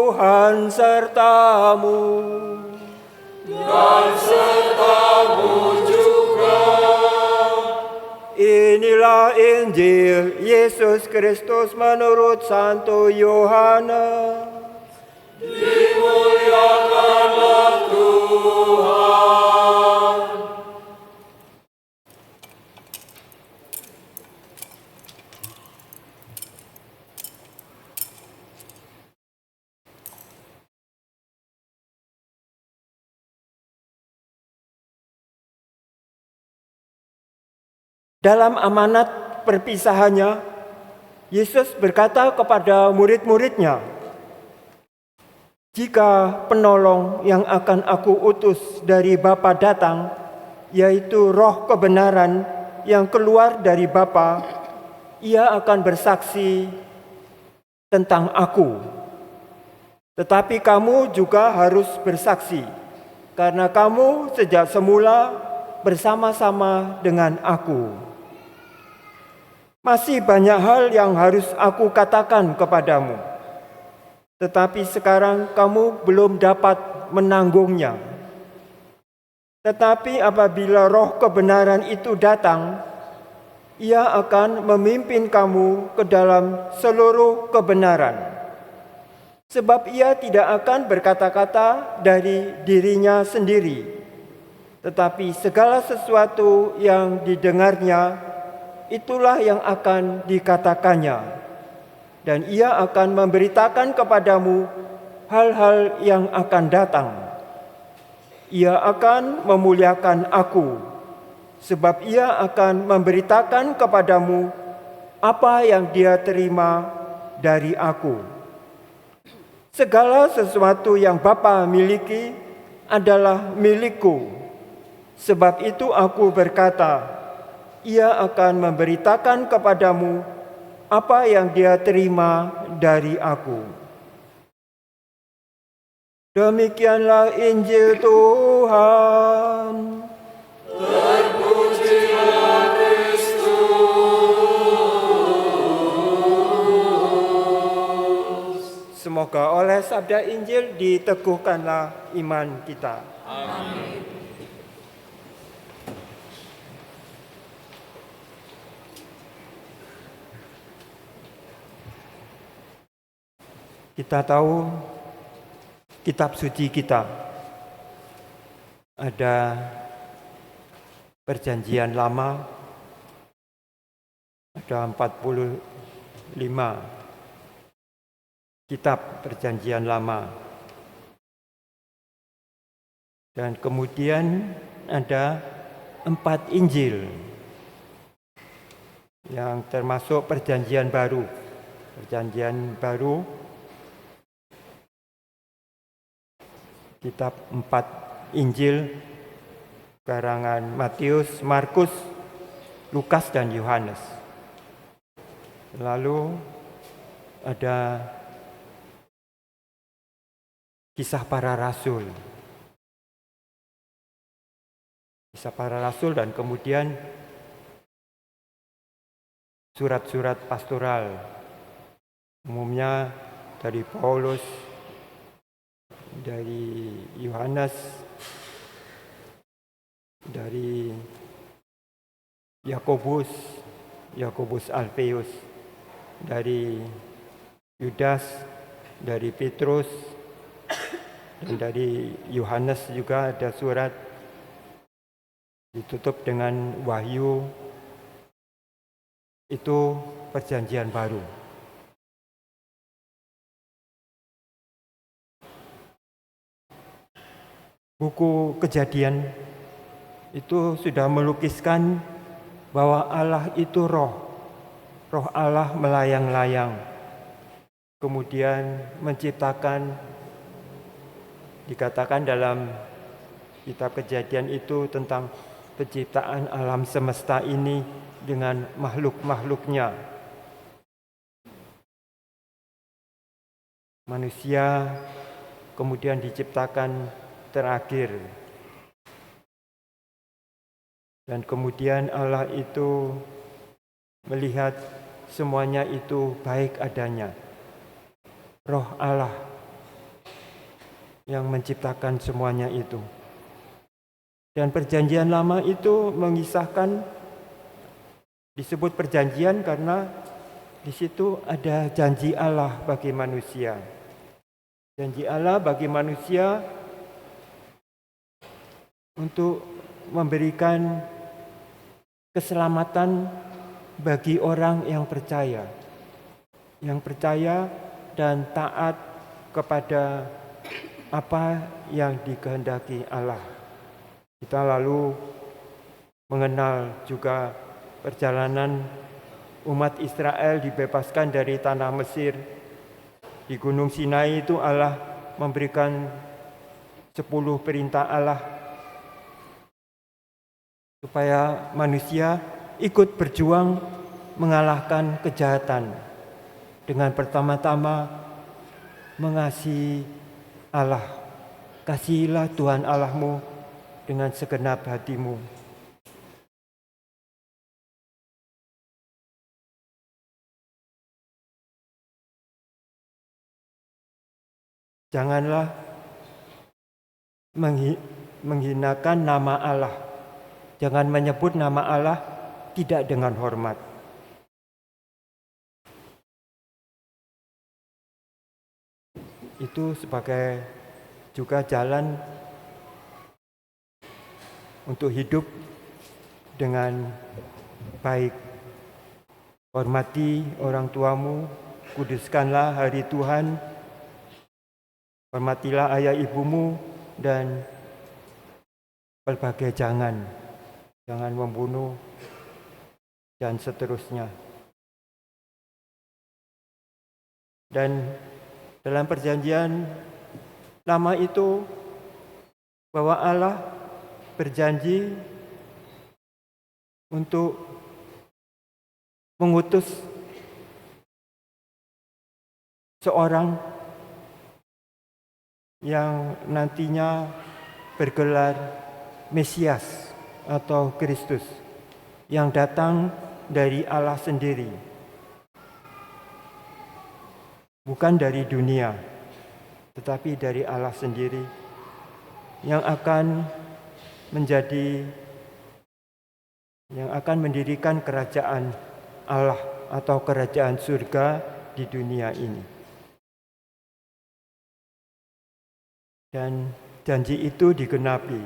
Tuhan sertamu. Dan sertamu juga. Inilah Injil Yesus Kristus menurut Santo Yohanes. Dimuliakanlah Tuhan. Dalam amanat perpisahannya, Yesus berkata kepada murid-muridnya, "Jika penolong yang akan aku utus dari Bapa datang, yaitu Roh kebenaran yang keluar dari Bapa, ia akan bersaksi tentang aku. Tetapi kamu juga harus bersaksi, karena kamu sejak semula bersama-sama dengan aku. Masih banyak hal yang harus aku katakan kepadamu, tetapi sekarang kamu belum dapat menanggungnya. Tetapi apabila Roh kebenaran itu datang, ia akan memimpin kamu ke dalam seluruh kebenaran. Sebab ia tidak akan berkata-kata dari dirinya sendiri, tetapi segala sesuatu yang didengarnya, itulah yang akan dikatakannya. Dan ia akan memberitakan kepadamu hal-hal yang akan datang. Ia akan memuliakan aku, sebab ia akan memberitakan kepadamu apa yang dia terima dari aku. Segala sesuatu yang Bapa miliki adalah milikku. Sebab itu aku berkata, ia akan memberitakan kepadamu apa yang dia terima dari aku." Demikianlah Injil Tuhan. Terpujilah Kristus. Semoga oleh sabda Injil diteguhkanlah iman kita. Amin. Kita tahu kitab suci kita ada perjanjian lama, ada 45 kitab perjanjian lama. Dan kemudian ada 4 Injil yang termasuk perjanjian baru. Perjanjian baru, kitab 4 Injil karangan Matius, Markus, Lukas, dan Yohanes. Lalu ada kisah para rasul. Kisah para rasul dan kemudian surat-surat pastoral. Umumnya dari Paulus, dari Yohanes, dari Yakobus Alfeus, dari Yudas, dari Petrus, dan dari Yohanes juga ada surat. Ditutup dengan Wahyu. Itu perjanjian baru. Buku Kejadian itu sudah melukiskan bahwa Allah itu roh Allah melayang-layang, kemudian menciptakan, dikatakan dalam kitab Kejadian itu tentang penciptaan alam semesta ini dengan makhluk-makhluknya. Manusia kemudian diciptakan terakhir. Dan kemudian Allah itu melihat semuanya itu baik adanya. Roh Allah yang menciptakan semuanya itu. Dan perjanjian lama itu mengisahkan, disebut perjanjian karena di situ ada janji Allah bagi manusia. Janji Allah bagi manusia untuk memberikan keselamatan bagi orang yang percaya dan taat kepada apa yang dikehendaki Allah. Kita lalu mengenal juga perjalanan umat Israel dibebaskan dari tanah Mesir. Di Gunung Sinai itu Allah memberikan 10 perintah Allah supaya manusia ikut berjuang mengalahkan kejahatan dengan pertama-tama mengasihi Allah. Kasihilah Tuhan Allahmu dengan segenap hatimu. Janganlah menghinakan nama Allah. Jangan menyebut nama Allah tidak dengan hormat. Itu sebagai juga jalan untuk hidup dengan baik. Hormati orang tuamu, kuduskanlah hari Tuhan, hormatilah ayah ibumu, dan berbagai jangan membunuh, dan seterusnya. Dan dalam perjanjian lama itu bahwa Allah berjanji untuk mengutus seorang yang nantinya bergelar Mesias atau Kristus, yang datang dari Allah sendiri, bukan dari dunia, tetapi dari Allah sendiri, yang akan mendirikan kerajaan Allah atau kerajaan surga di dunia ini. Dan janji itu digenapi.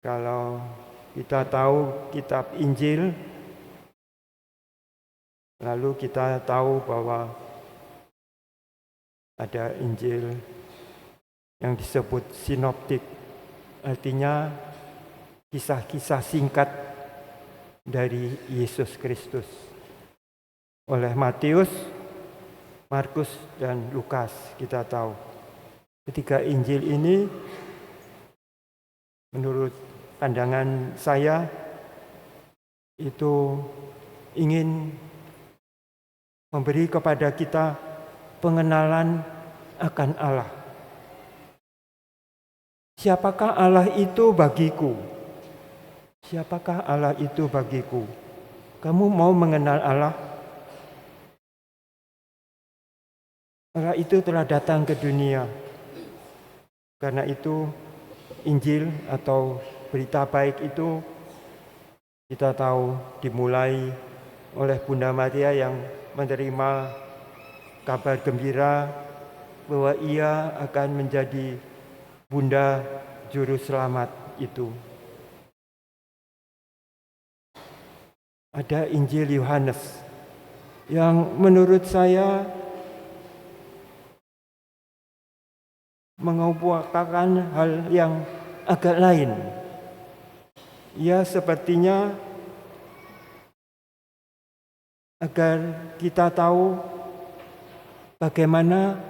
Kalau kita tahu kitab Injil, lalu kita tahu bahwa ada Injil yang disebut sinoptik, artinya kisah-kisah singkat dari Yesus Kristus oleh Matius, Markus, dan Lukas. Kita tahu ketiga Injil ini menurut pandangan saya itu ingin memberi kepada kita pengenalan akan Allah. Siapakah Allah itu bagiku? Siapakah Allah itu bagiku? Kamu mau mengenal Allah? Allah itu telah datang ke dunia. Karena itu Injil atau berita baik itu kita tahu dimulai oleh Bunda Maria yang menerima kabar gembira bahwa ia akan menjadi Bunda Juru Selamat itu. Ada Injil Yohanes yang menurut saya mengupayakan hal yang agak lain. Ia sepertinya agar kita tahu bagaimana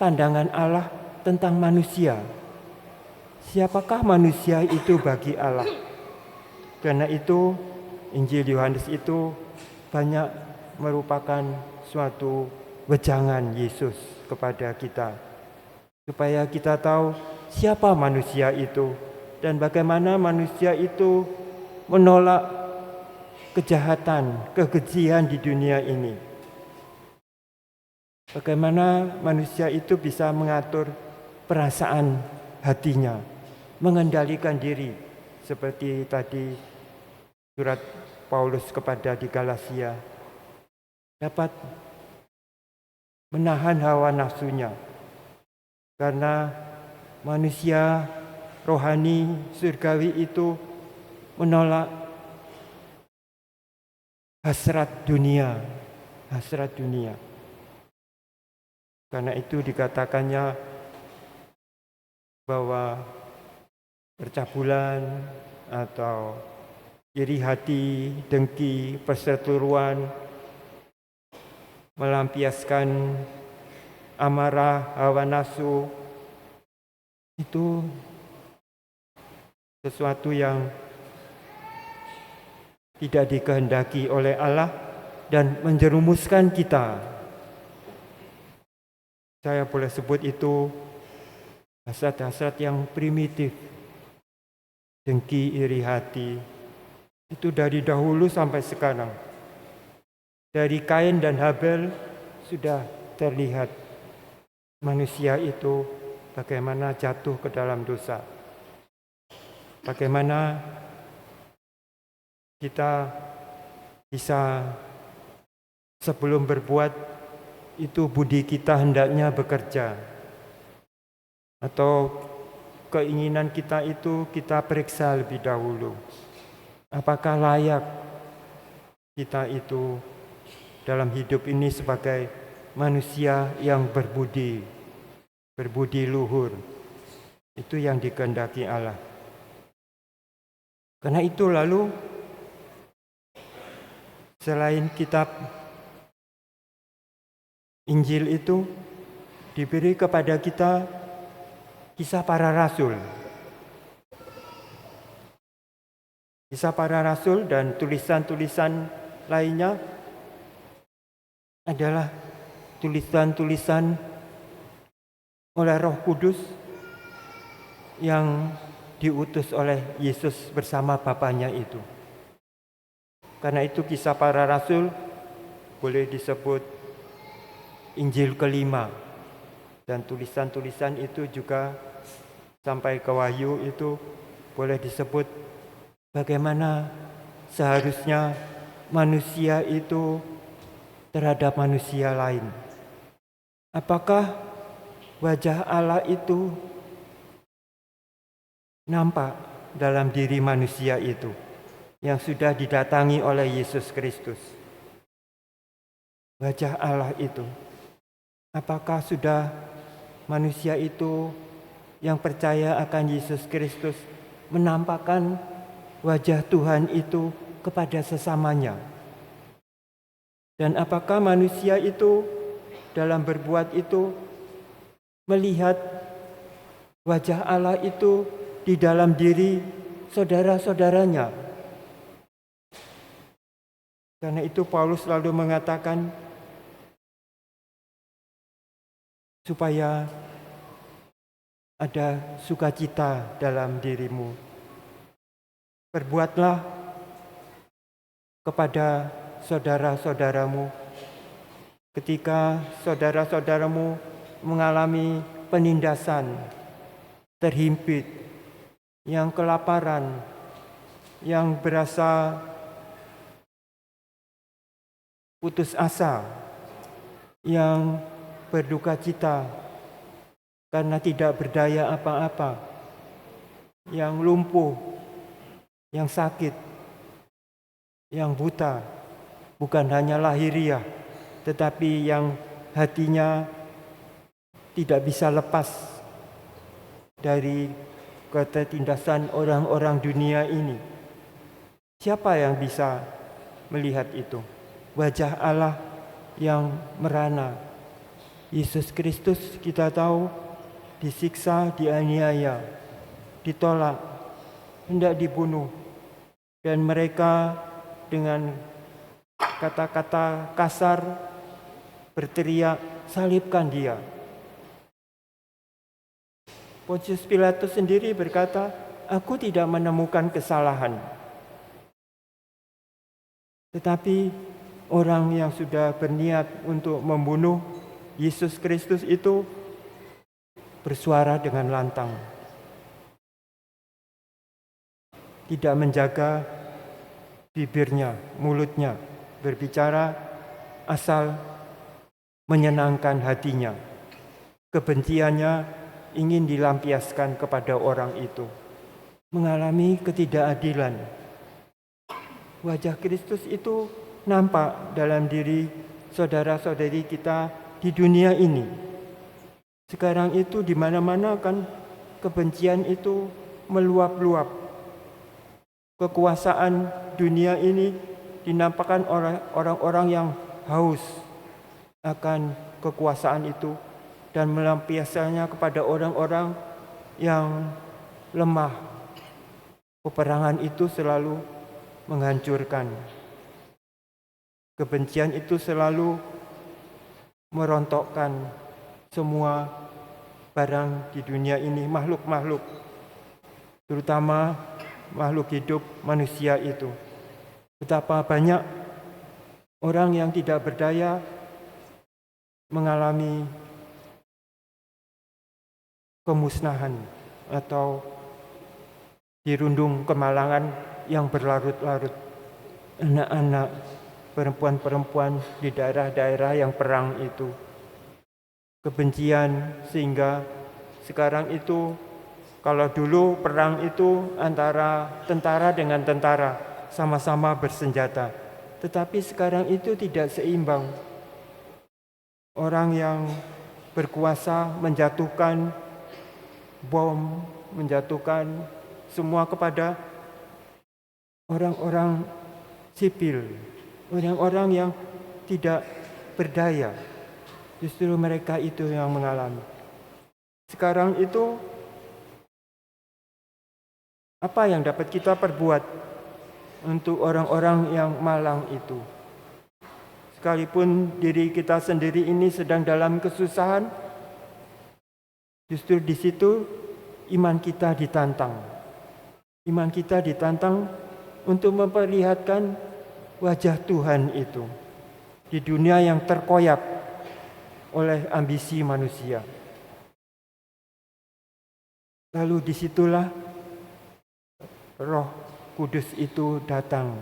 pandangan Allah tentang manusia. Siapakah manusia itu bagi Allah? Karena itu Injil Yohanes itu banyak merupakan suatu wejangan Yesus kepada kita, supaya kita tahu siapa manusia itu dan bagaimana manusia itu menolak kejahatan, kekejian di dunia ini. Bagaimana manusia itu bisa mengatur perasaan hatinya, mengendalikan diri, seperti tadi surat Paulus kepada di Galatia, dapat menahan hawa nafsunya. Karena manusia rohani surgawi itu menolak hasrat dunia. Karena itu dikatakannya bahwa percabulan atau iri hati, dengki, perseteruan, melampiaskan amarah, hawa nafsu, itu sesuatu yang tidak dikehendaki oleh Allah dan menjerumuskan kita. Saya boleh sebut itu hasrat-hasrat yang primitif, dengki, iri hati. Itu dari dahulu sampai sekarang. Dari Kain dan Habel sudah terlihat manusia itu bagaimana jatuh ke dalam dosa. Bagaimana kita bisa sebelum berbuat itu budi kita hendaknya bekerja. Atau keinginan kita itu kita periksa lebih dahulu. Apakah layak kita itu dalam hidup ini sebagai manusia yang berbudi luhur. Itu yang dikehendaki Allah. Karena itu lalu selain kitab Injil itu diberi kepada kita kisah para rasul. Kisah para rasul dan tulisan-tulisan lainnya adalah tulisan-tulisan oleh Roh Kudus yang diutus oleh Yesus bersama Bapanya itu. Karena itu kisah para rasul boleh disebut Injil kelima, dan tulisan-tulisan itu juga sampai ke Wahyu itu boleh disebut bagaimana seharusnya manusia itu terhadap manusia lain. Apakah wajah Allah itu nampak dalam diri manusia itu yang sudah didatangi oleh Yesus Kristus? Wajah Allah itu, apakah sudah manusia itu yang percaya akan Yesus Kristus menampakkan wajah Tuhan itu kepada sesamanya? Dan apakah manusia itu dalam berbuat itu melihat wajah Allah itu di dalam diri saudara-saudaranya? Karena itu Paulus selalu mengatakan supaya ada sukacita dalam dirimu. Berbuatlah kepada saudara-saudaramu ketika saudara-saudaramu mengalami penindasan, terhimpit, yang kelaparan, yang berasa putus asa, yang berduka cita karena tidak berdaya apa-apa, yang lumpuh, yang sakit, yang buta, bukan hanya lahiriah, tetapi yang hatinya tidak bisa lepas dari ketertindasan orang-orang dunia ini. Siapa yang bisa melihat itu? Wajah Allah yang merana. Yesus Kristus kita tahu disiksa, dianiaya, ditolak, hendak dibunuh. Dan mereka dengan kata-kata kasar berteriak, salibkan dia. Pontius Pilatus sendiri berkata, aku tidak menemukan kesalahan. Tetapi orang yang sudah berniat untuk membunuh Yesus Kristus itu bersuara dengan lantang, tidak menjaga bibirnya, mulutnya, berbicara asal menyenangkan hatinya. Kebenciannya ingin dilampiaskan kepada orang itu, mengalami ketidakadilan. Wajah Kristus itu nampak dalam diri saudara-saudari kita di dunia ini. Sekarang itu di mana-mana kan kebencian itu meluap-luap. Kekuasaan dunia ini dinampakkan oleh orang-orang yang haus akan kekuasaan itu dan melampiaskannya kepada orang-orang yang lemah. Peperangan itu selalu menghancurkan. Kebencian itu selalu merontokkan semua barang di dunia ini, makhluk-makhluk, terutama makhluk hidup manusia itu. Betapa banyak orang yang tidak berdaya mengalami kemusnahan atau dirundung kemalangan yang berlarut-larut. Anak-anak, perempuan-perempuan di daerah-daerah yang perang itu. Kebencian sehingga sekarang itu, kalau dulu perang itu antara tentara dengan tentara, sama-sama bersenjata. Tetapi sekarang itu tidak seimbang. Orang yang berkuasa menjatuhkan bom, menjatuhkan semua kepada orang-orang sipil, orang-orang yang tidak berdaya. Justru mereka itu yang mengalami. Sekarang itu, apa yang dapat kita perbuat untuk orang-orang yang malang itu? Sekalipun diri kita sendiri ini sedang dalam kesusahan, justru di situ iman kita ditantang. Iman kita ditantang untuk memperlihatkan wajah Tuhan itu di dunia yang terkoyak oleh ambisi manusia. Lalu disitulah Roh Kudus itu datang.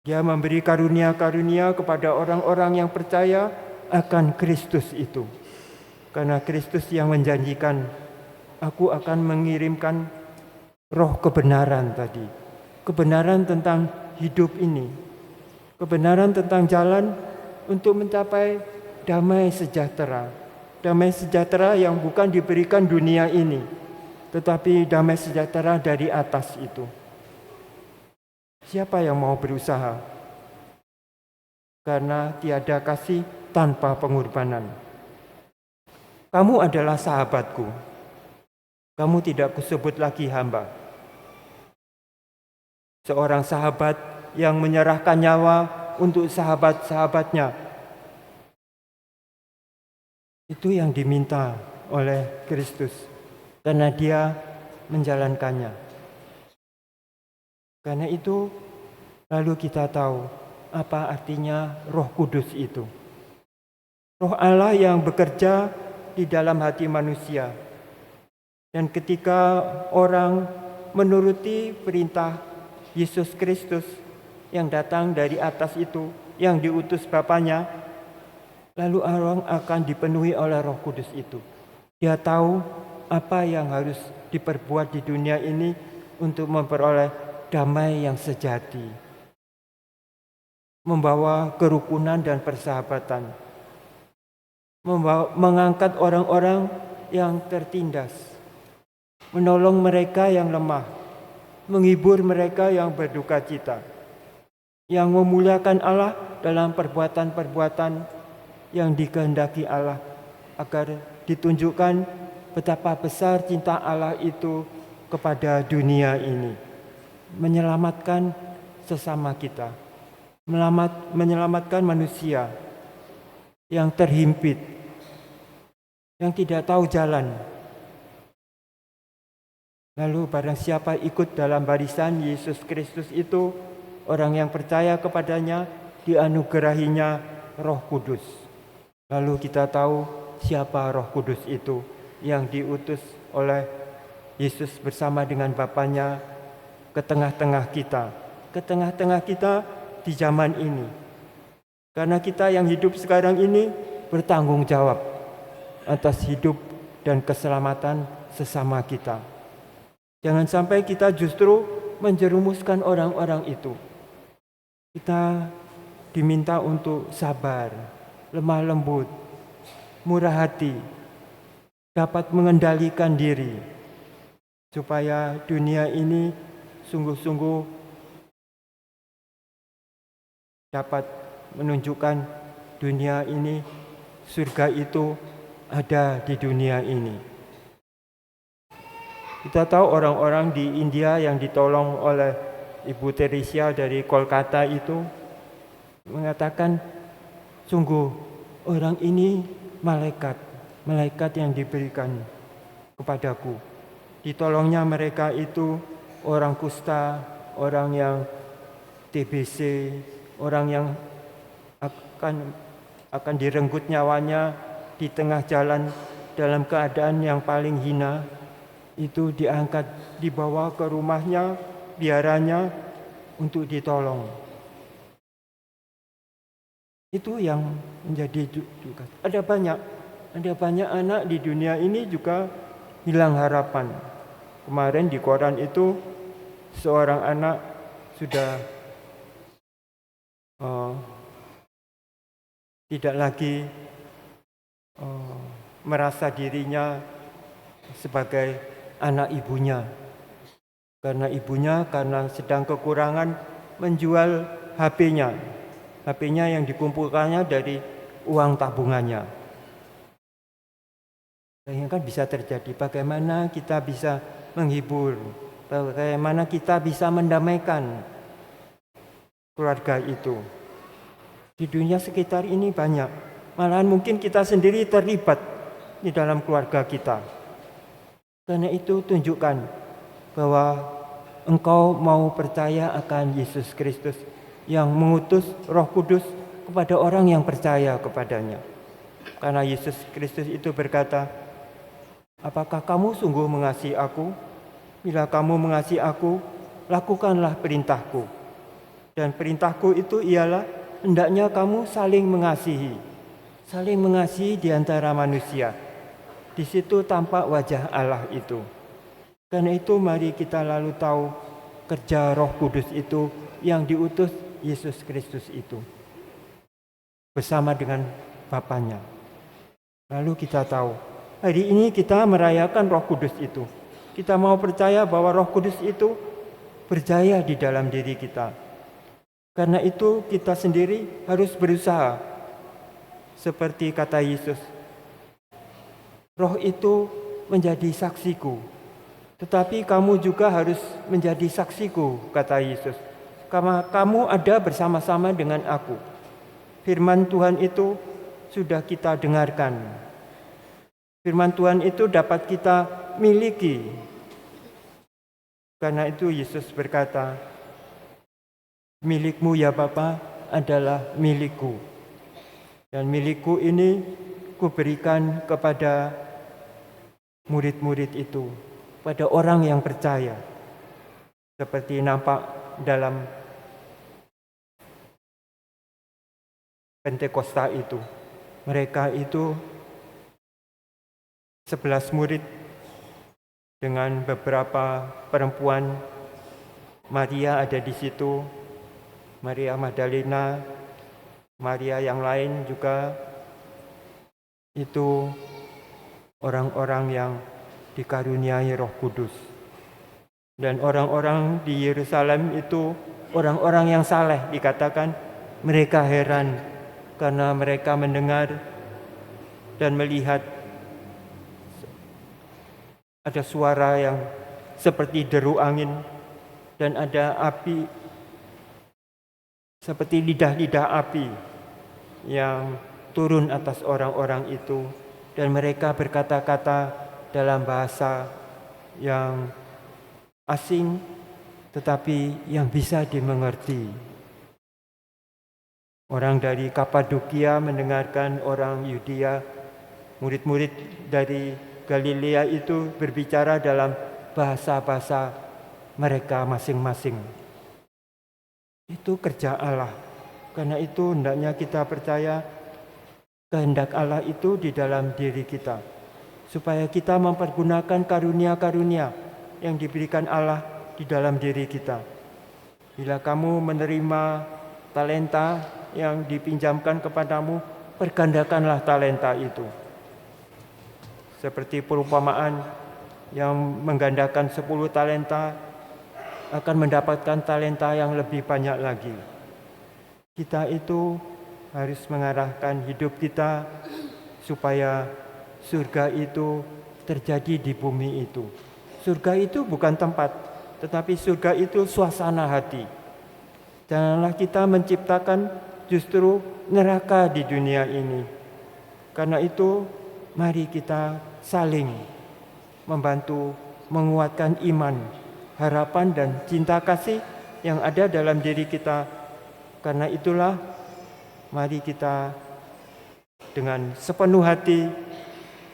Dia memberi karunia-karunia kepada orang-orang yang percaya akan Kristus itu. Karena Kristus yang menjanjikan, aku akan mengirimkan roh kebenaran tadi. Kebenaran tentang hidup ini. Kebenaran tentang jalan untuk mencapai damai sejahtera. Damai sejahtera yang bukan diberikan dunia ini, tetapi damai sejahtera dari atas itu. Siapa yang mau berusaha? Karena tiada kasih tanpa pengorbanan. Kamu adalah sahabatku. Kamu tidak kusebut lagi hamba. Seorang sahabat yang menyerahkan nyawa untuk sahabat-sahabatnya. Itu yang diminta oleh Kristus. Karena dia menjalankannya. Karena itu, lalu kita tahu apa artinya Roh Kudus itu. Roh Allah yang bekerja di dalam hati manusia. Dan ketika orang menuruti perintah Yesus Kristus yang datang dari atas itu, yang diutus Bapanya, lalu orang akan dipenuhi oleh Roh Kudus itu. Dia tahu apa yang harus diperbuat di dunia ini untuk memperoleh damai yang sejati, membawa kerukunan dan persahabatan, mengangkat orang-orang yang tertindas, menolong mereka yang lemah, menghibur mereka yang berduka cita, yang memuliakan Allah dalam perbuatan-perbuatan yang dikehendaki Allah, agar ditunjukkan betapa besar cinta Allah itu kepada dunia ini. Menyelamatkan sesama kita, menyelamatkan manusia yang terhimpit, yang tidak tahu jalan. Lalu barang siapa ikut dalam barisan Yesus Kristus itu, orang yang percaya kepadanya dianugerahinya Roh Kudus. Lalu kita tahu siapa Roh Kudus itu yang diutus oleh Yesus bersama dengan Bapanya ke tengah-tengah kita. Ke tengah-tengah kita di zaman ini. Karena kita yang hidup sekarang ini bertanggung jawab atas hidup dan keselamatan sesama kita. Jangan sampai kita justru menjerumuskan orang-orang itu. Kita diminta untuk sabar, lemah lembut, murah hati, dapat mengendalikan diri, supaya dunia ini sungguh-sungguh dapat menunjukkan dunia ini, surga itu ada di dunia ini. Kita tahu orang-orang di India yang ditolong oleh Ibu Teresia dari Kolkata itu mengatakan, sungguh orang ini malaikat yang diberikan kepadaku. Ditolongnya mereka itu orang kusta, orang yang TBC, orang yang akan direnggut nyawanya di tengah jalan dalam keadaan yang paling hina. Itu diangkat, dibawa ke rumahnya, biaranya untuk ditolong. Itu yang menjadi juga. Ada banyak anak di dunia ini juga hilang harapan. Kemarin di koran itu seorang anak sudah tidak lagi merasa dirinya sebagai anak ibunya. Karena sedang kekurangan menjual HP-nya. HP-nya yang dikumpulkannya dari uang tabungannya. Yang kan bisa terjadi. Bagaimana kita bisa menghibur, bagaimana kita bisa mendamaikan keluarga itu. Di dunia sekitar ini banyak. Malahan mungkin kita sendiri terlibat di dalam keluarga kita. Karena itu tunjukkan bahwa engkau mau percaya akan Yesus Kristus yang mengutus Roh Kudus kepada orang yang percaya kepadanya. Karena Yesus Kristus itu berkata, apakah kamu sungguh mengasihi aku? Bila kamu mengasihi aku, lakukanlah perintahku. Dan perintahku itu ialah hendaknya kamu saling mengasihi. Saling mengasihi di antara manusia. Di situ tampak wajah Allah itu. Karena itu mari kita lalu tahu kerja Roh Kudus itu yang diutus Yesus Kristus itu. Bersama dengan Bapanya. Lalu kita tahu, hari ini kita merayakan Roh Kudus itu. Kita mau percaya bahwa Roh Kudus itu berjaya di dalam diri kita. Karena itu kita sendiri harus berusaha. Seperti kata Yesus, Roh itu menjadi saksiku. Tetapi kamu juga harus menjadi saksiku, kata Yesus. Karena kamu ada bersama-sama dengan aku. Firman Tuhan itu sudah kita dengarkan. Firman Tuhan itu dapat kita miliki. Karena itu Yesus berkata, milikmu ya Bapa adalah milikku. Dan milikku ini kuberikan kepada murid-murid itu, pada orang yang percaya. Seperti nampak dalam Pentakosta itu. Mereka itu 11 murid dengan beberapa perempuan. Maria ada di situ, Maria Magdalena, Maria yang lain juga. Itu orang-orang yang dikaruniai Roh Kudus. Dan orang-orang di Yerusalem itu orang-orang yang saleh, dikatakan mereka heran karena mereka mendengar dan melihat ada suara yang seperti deru angin dan ada api seperti lidah-lidah api yang turun atas orang-orang itu. Dan mereka berkata-kata dalam bahasa yang asing tetapi yang bisa dimengerti. Orang dari Kapadokia mendengarkan orang Yudea, murid-murid dari Galilea itu berbicara dalam bahasa-bahasa mereka masing-masing. Itu kerja Allah. Karena itu hendaknya kita percaya kehendak Allah itu di dalam diri kita, supaya kita mempergunakan karunia-karunia yang diberikan Allah di dalam diri kita. Bila kamu menerima talenta yang dipinjamkan kepadamu, pergandakanlah talenta itu. Seperti perumpamaan yang menggandakan 10 talenta akan mendapatkan talenta yang lebih banyak lagi. Kita itu harus mengarahkan hidup kita supaya surga itu terjadi di bumi itu. Surga itu bukan tempat, tetapi surga itu suasana hati. Janganlah kita menciptakan justru neraka di dunia ini. Karena itu, mari kita saling membantu menguatkan iman, harapan dan cinta kasih yang ada dalam diri kita. Karena itulah, mari kita dengan sepenuh hati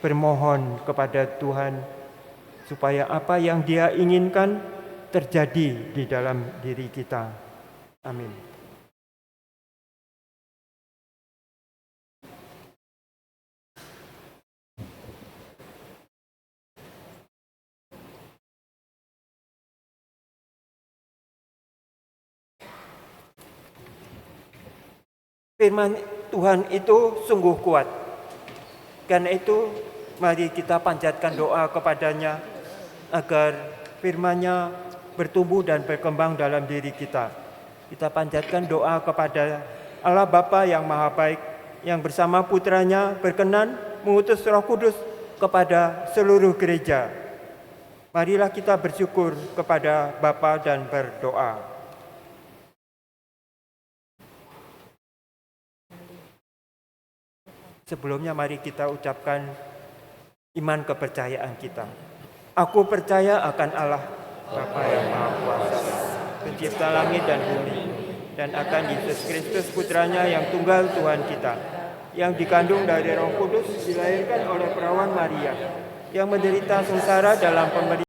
bermohon kepada Tuhan supaya apa yang Dia inginkan terjadi di dalam diri kita. Amin. Firman Tuhan itu sungguh kuat. Karena itu mari kita panjatkan doa kepadanya agar firman-Nya bertumbuh dan berkembang dalam diri kita. Kita panjatkan doa kepada Allah Bapa yang Maha Baik, yang bersama Putranya berkenan mengutus Roh Kudus kepada seluruh gereja. Marilah kita bersyukur kepada Bapa dan berdoa. Sebelumnya mari kita ucapkan iman kepercayaan kita. Aku percaya akan Allah, Bapa yang Maha Kuasa, pencipta langit dan bumi, dan akan Yesus Kristus Putranya yang tunggal Tuhan kita, yang dikandung dari Roh Kudus, dilahirkan oleh perawan Maria, yang menderita sengsara dalam pemberitaan